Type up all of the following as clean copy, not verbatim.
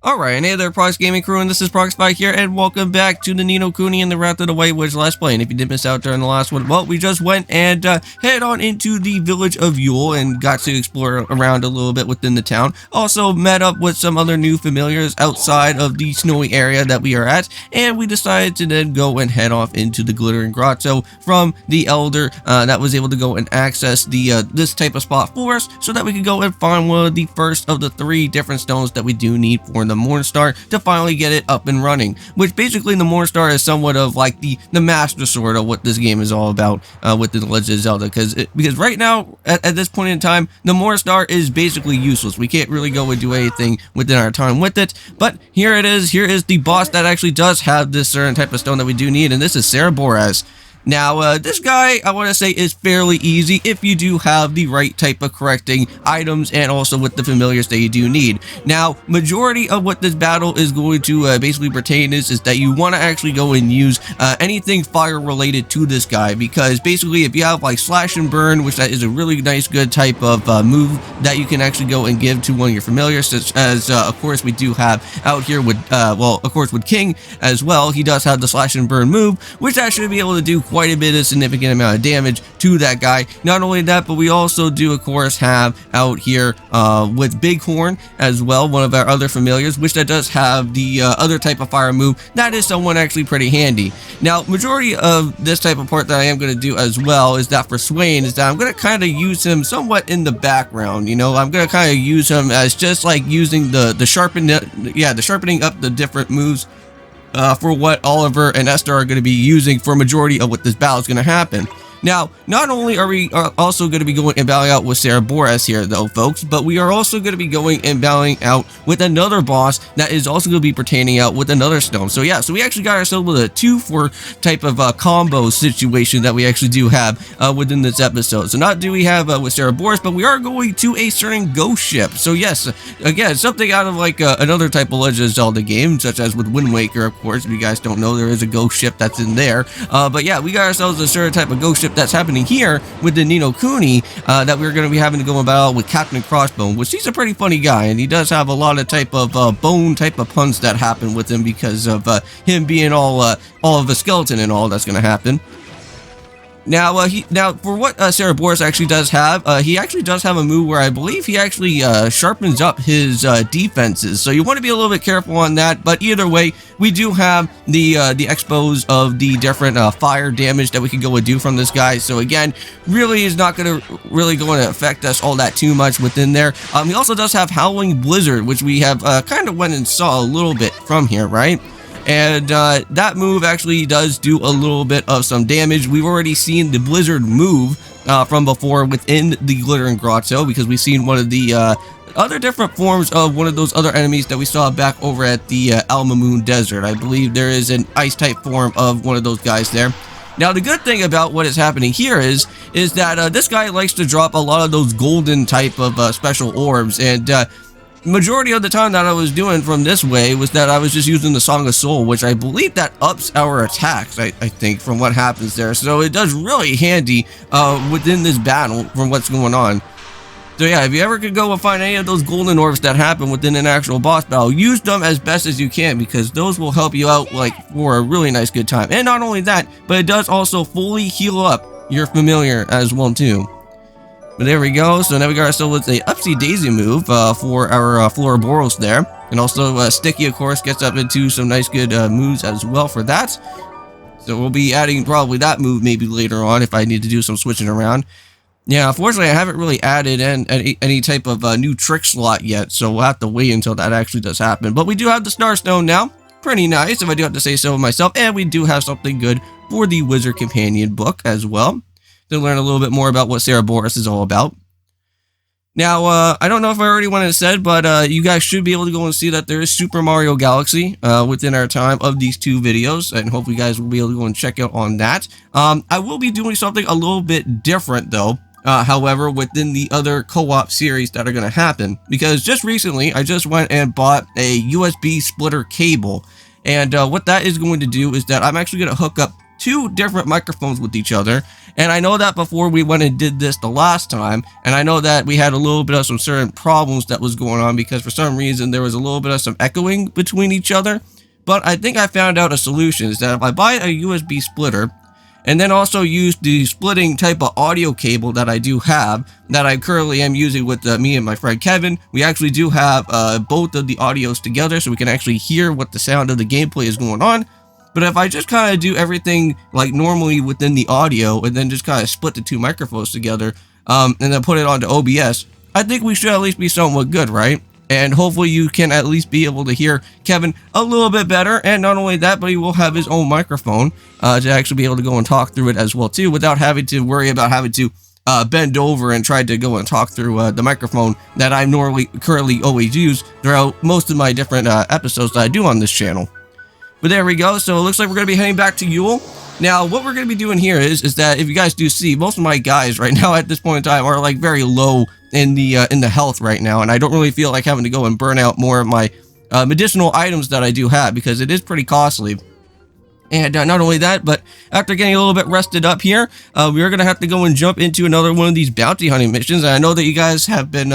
Alright, and hey there, Prox Gaming Crew, and this is Proxify here, and welcome back to the Ni No Kuni and the Wrath of the White Witch Let's Play. And if you did miss out during the last one, well, we just went and head on into the village of Yule and got to explore around a little bit within the town. Also met up with some other new familiars outside of the snowy area that we are at, and we decided to then go and head off into the Glittering Grotto from the Elder that was able to go and access the this type of spot for us, so that we could go and find one of the first of the 3 different stones that we do need for the Mornstar to finally get it up and running, which basically the Mornstar is somewhat of like the master sword of what this game is all about with the Legend of Zelda, because right now at this point in time the Mornstar is basically useless. We can't really go and do anything within our time with it, but here it is. Here is the boss that actually does have this certain type of stone that we do need, and this is Cerboreas. Now, this guy, I want to say, is fairly easy if you do have the right type of correcting items and also with the familiars that you do need. Now, majority of what this battle is going to basically pertain is that you want to actually go and use anything fire related to this guy, because basically if you have like slash and burn, which that is a really nice good type of move that you can actually go and give to one of your familiars, such as of course we do have out here with well, of course with King as well. He does have the slash and burn move, which actually be able to do quite a bit of significant amount of damage to that guy. Not only that, but we also do of course have out here with Bighorn as well, one of our other familiars, which that does have the other type of fire move that is somewhat actually pretty handy. Now, majority of this type of part that I am going to do as well is that for Swain is that I'm going to kind of use him somewhat in the background. You know, I'm going to kind of use him as just like using the sharpening up the different moves for what Oliver and Esther are going to be using for majority of what this battle is going to happen. Now, not only are we also going to be going and battling out with Cerboreas here, though, folks, but we are also going to be going and battling out with another boss that is also going to be pertaining out with another stone. So yeah, so we actually got ourselves with a 2-for type of combo situation that we actually do have within this episode. So not do we have with Cerboreas, but we are going to a certain ghost ship. So yes, again, something out of like another type of Legend of Zelda game, such as with Wind Waker, of course. If you guys don't know, there is a ghost ship that's in there. But yeah, we got ourselves a certain type of ghost ship that's happening here with the Ni No Kuni that we're going to be having to go about with Cap'n Crossbones, which he's a pretty funny guy, and he does have a lot of type of bone type of puns that happen with him because of him being all of a skeleton and all that's going to happen. Now, for what Cerboreas actually does have, he actually does have a move where I believe he actually sharpens up his defenses. So you want to be a little bit careful on that. But either way, we do have the expos of the different fire damage that we can go and do from this guy. So again, really is not going to affect us all that too much within there. He also does have Howling Blizzard, which we have kind of went and saw a little bit from here, right? And that move actually does do a little bit of some damage. We've already seen the Blizzard move from before within the Glittering Grotto, because we've seen one of the other different forms of one of those other enemies that we saw back over at the Alma Moon Desert. I believe there is an ice type form of one of those guys there. Now, the good thing about what is happening here is that this guy likes to drop a lot of those golden type of special orbs, and majority of the time that I was doing from this way was that I was just using the Song of Soul, which I believe that ups our attacks, I think, from what happens there. So it does really handy within this battle from what's going on. So yeah, if you ever could go and find any of those golden orbs that happen within an actual boss battle, use them as best as you can, because those will help you out like for a really nice good time. And not only that, but it does also fully heal up your familiar as well too. But there we go. So now we got ourselves with a Upsy Daisy move for our Floroboros there. And also Sticky, of course, gets up into some nice good moves as well for that. So we'll be adding probably that move maybe later on if I need to do some switching around. Yeah, unfortunately, I haven't really added in any type of new trick slot yet, so we'll have to wait until that actually does happen. But we do have the Star Stone now. Pretty nice, if I do have to say so myself. And we do have something good for the Wizard Companion book as well, to learn a little bit more about what Cerboreas is all about. Now, I don't know if I already went and said, but you guys should be able to go and see that there is Super Mario Galaxy within our time of these 2 videos, and hopefully you guys will be able to go and check out on that. I will be doing something a little bit different, though, however, within the other co-op series that are going to happen, because just recently, I just went and bought a USB splitter cable, and what that is going to do is that I'm actually going to hook up 2 different microphones with each other, And I know that before we went and did this the last time, and I know that we had a little bit of some certain problems that was going on because for some reason there was a little bit of some echoing between each other. But I think I found out a solution, is that if I buy a USB splitter and then also use the splitting type of audio cable that I do have, that I currently am using with me and my friend Kevin, we actually do have both of the audios together so we can actually hear what the sound of the gameplay is going on. But if I just kind of do everything like normally within the audio and then just kind of split the two microphones together and then put it onto OBS, I think we should at least be somewhat good, right? And hopefully you can at least be able to hear Kevin a little bit better. And not only that, but he will have his own microphone to actually be able to go and talk through it as well too, without having to worry about having to bend over and try to go and talk through the microphone that I currently always use throughout most of my different episodes that I do on this channel. But there we go. So it looks like we're going to be heading back to Yule. Now, what we're going to be doing here is that if you guys do see, most of my guys right now at this point in time are like very low in the health right now, and I don't really feel like having to go and burn out more of my medicinal items that I do have because it is pretty costly. And not only that, but after getting a little bit rested up here, we are going to have to go and jump into another one of these bounty hunting missions. And I know that you guys have been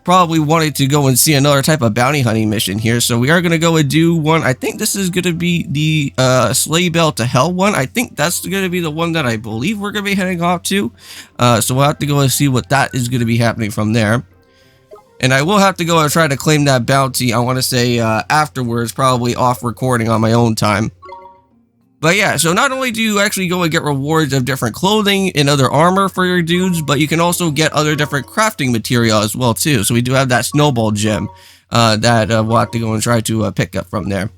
probably wanting to go and see another type of bounty hunting mission here. So we are going to go and do one. I think this is going to be the Sleigh Bell to Hell one. I think that's going to be the one that I believe we're going to be heading off to. So we'll have to go and see what that is going to be happening from there. And I will have to go and try to claim that bounty, I want to say afterwards, probably off recording on my own time. But yeah, so not only do you actually go and get rewards of different clothing and other armor for your dudes, but you can also get other different crafting material as well too. So we do have that snowball gem that we'll have to go and try to pick up from there.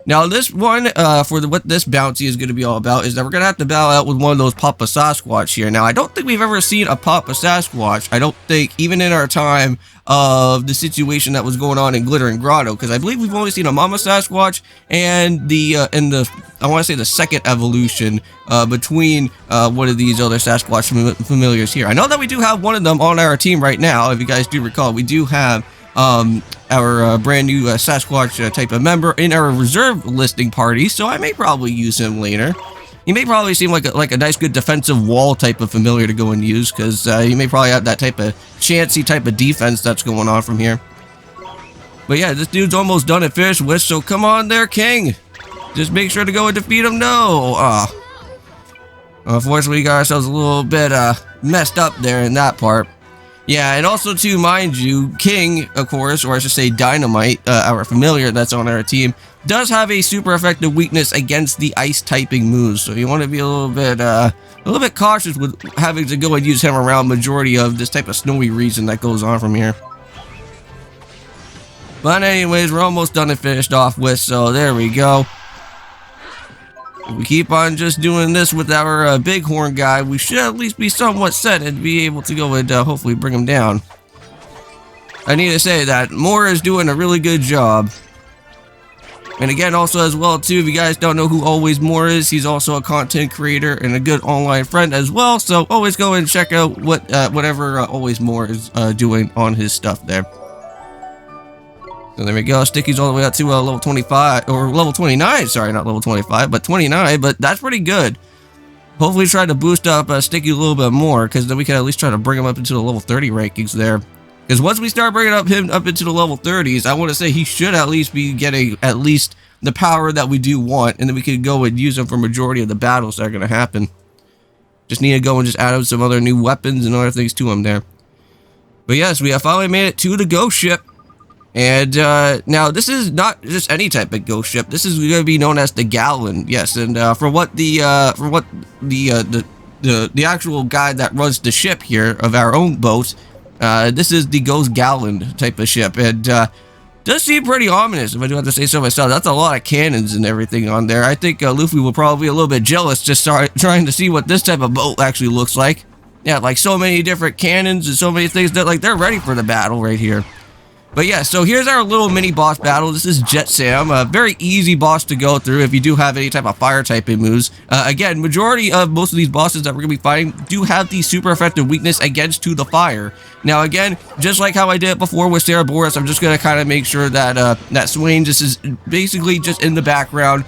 Now this one, what this bounty is going to be all about is that we're going to have to battle out with one of those Papa Sasquatch here. Now I don't think we've ever seen a Papa Sasquatch, I don't think, even in our time of the situation that was going on in Glittering Grotto, because I believe we've only seen a Mama Sasquatch and I want to say the second evolution between one of these other Sasquatch familiars here. I know that we do have one of them on our team right now. If you guys do recall, we do have our brand new Sasquatch type of member in our reserve listing party, so I may probably use him later. He may probably seem like a nice good defensive wall type of familiar to go and use, because he may probably have that type of chancy type of defense that's going on from here. But yeah, this dude's almost done at finish with, so come on there, King. Just make sure to go and defeat him. No! Unfortunately, we got ourselves a little bit messed up there in that part. Yeah, and also too, mind you, King, of course, or I should say Dynamite, our familiar that's on our team, does have a super effective weakness against the ice typing moves. So you want to be a little bit cautious with having to go and use him around majority of this type of snowy region that goes on from here. But anyways, we're almost done and finished off with, so there we go. We keep on just doing this with our bighorn guy, we should at least be somewhat set and be able to go and hopefully bring him down. I need to say that Moore is doing a really good job. And again, also as well too, if you guys don't know who Always Moore is, he's also a content creator and a good online friend as well. So always go and check out whatever Always Moore is doing on his stuff there. So there we go. Sticky's all the way up to level 25, or level 29. Sorry, not level 25, but 29. But that's pretty good. Hopefully try to boost up Sticky a little bit more, because then we can at least try to bring him up into the level 30 rankings there. Because once we start bringing him up into the level 30s, I want to say he should at least be getting at least the power that we do want, and then we can go and use him for majority of the battles that are going to happen. Just need to go and just add some other new weapons and other things to him there. But yes, we have finally made it to the ghost ship. And now this is not just any type of ghost ship. This is going to be known as the Gallon. Yes, and for what the actual guy that runs the ship here of our own boat, this is the Ghost Gallon type of ship, and does seem pretty ominous, if I do have to say so myself. That's a lot of cannons and everything on there. I think Luffy will probably be a little bit jealous just trying to see what this type of boat actually looks like. Yeah, like so many different cannons and so many things that like they're ready for the battle right here. But yeah, so here's our little mini boss battle. This is Jet Sam, a very easy boss to go through if you do have any type of fire typing moves. Again, majority of most of these bosses that we're going to be fighting do have the super effective weakness against to the fire. Now again, just like how I did it before with Cerboreas, I'm just going to kind of make sure that that Swain just is basically just in the background,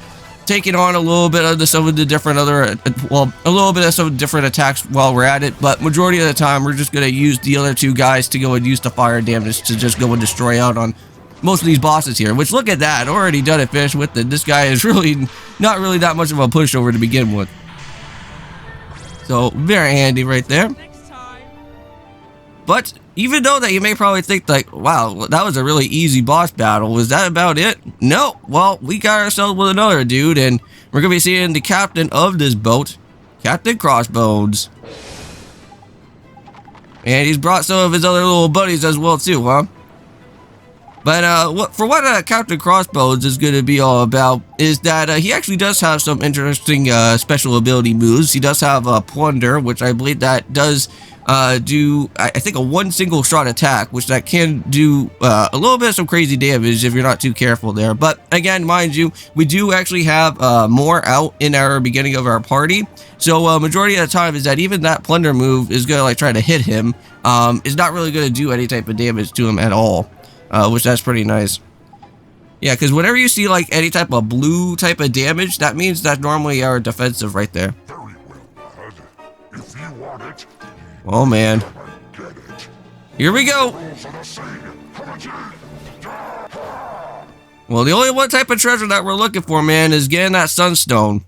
taking on a little bit of some of the different other, well, a little bit of some different attacks while we're at it, but majority of the time we're just going to use the other two guys to go and use the fire damage to just go and destroy out on most of these bosses here, which look at that, already done it, finished with it. This guy is really not really that much of a pushover to begin with. So very handy right there. But even though that you may probably think like, wow, that was a really easy boss battle, was that about it? No. Well, we got ourselves with another dude, and we're going to be seeing the captain of this boat, Cap'n Crossbones. And he's brought some of his other little buddies as well too, huh? But what Cap'n Crossbones is going to be all about is that he actually does have some interesting special ability moves. He does have Plunder, which I believe that does do, I think, a one single shot attack, which that can do a little bit of some crazy damage if you're not too careful there. But again, mind you, we do actually have more out in our beginning of our party. So majority of the time is that even that Plunder move is going to like try to hit him. Is not really going to do any type of damage to him at all. Which that's pretty nice. Yeah, because whenever you see like any type of blue type of damage, that means that's normally our defensive right there. Very well, bud. If you want it, oh man. get it. Here we go. Rules are the same. Well, the only one type of treasure that we're looking for, man, is getting that sunstone.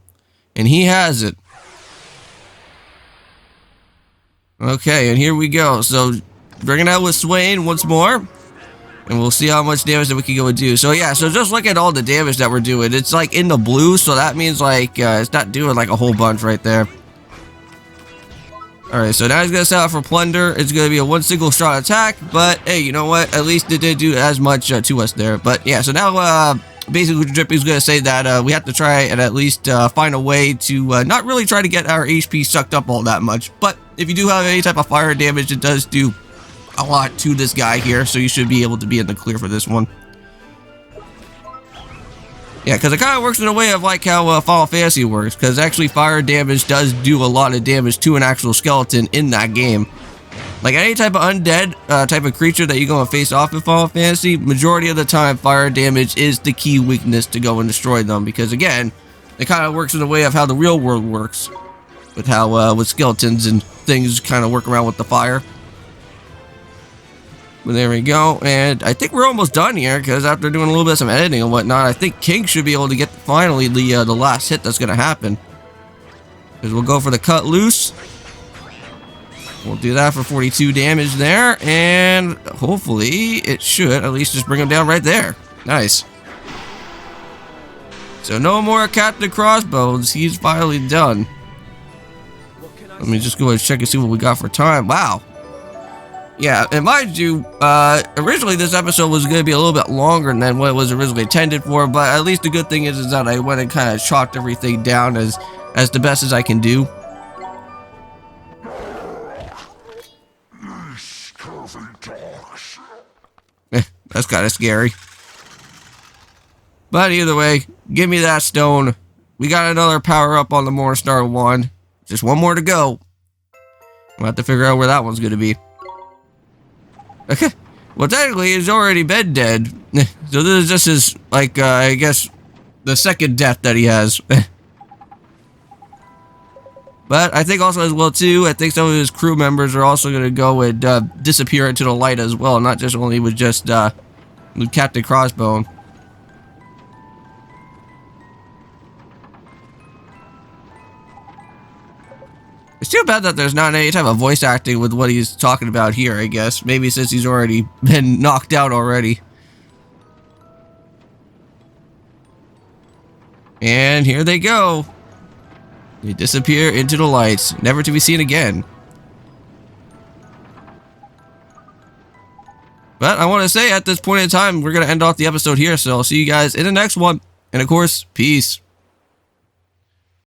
And he has it. Okay, and here we go. So, bringing out with Swain once more. And we'll see how much damage that we can go and do. So yeah, so just look at all the damage that we're doing. It's like in the blue, so that means like it's not doing like a whole bunch right there. Alright, so now he's going to set out for Plunder. It's going to be a one single shot attack. But hey, you know what? At least it didn't do as much to us there. But yeah, so now basically Drippy's going to say that we have to try and at least find a way to not really try to get our HP sucked up all that much. But if you do have any type of fire damage, it does do a lot to this guy here, so you should be able to be in the clear for this one. Yeah, because it kind of works in a way of like how Final Fantasy works, because actually fire damage does do a lot of damage to an actual skeleton in that game. Like any type of undead type of creature that you're going to face off in Final Fantasy, majority of the time fire damage is the key weakness to go and destroy them, because again, it kind of works in a way of how the real world works, with how with skeletons and things kind of work around with the fire. But there we go, and I think we're almost done here, because after doing a little bit of some editing and whatnot, I think King should be able to get finally the last hit that's going to happen. Because we'll go for the cut loose. We'll do that for 42 damage there, and hopefully it should at least just bring him down right there. Nice. So no more Cap'n Crossbones, he's finally done. Let me just go ahead and check and see what we got for time. Wow. Yeah, and mind you, originally this episode was going to be a little bit longer than what it was originally intended for, but at least the good thing is that I went and kind of chalked everything down as the best as I can do. That's kind of scary. But either way, give me that stone. We got another power up on the Morningstar wand. Just one more to go. We'll have to figure out where that one's going to be. Okay, well technically he's already been dead, so this is just his, like, I guess, the second death that he has. But I think also as well too, I think some of his crew members are also going to go and disappear into the light as well, not just only with just with Cap'n Crossbone. It's too bad that there's not any type of voice acting with what he's talking about here, I guess. Maybe since he's already been knocked out already. And here they go. They disappear into the lights, never to be seen again. But I want to say at this point in time, we're going to end off the episode here, so I'll see you guys in the next one. And of course, peace.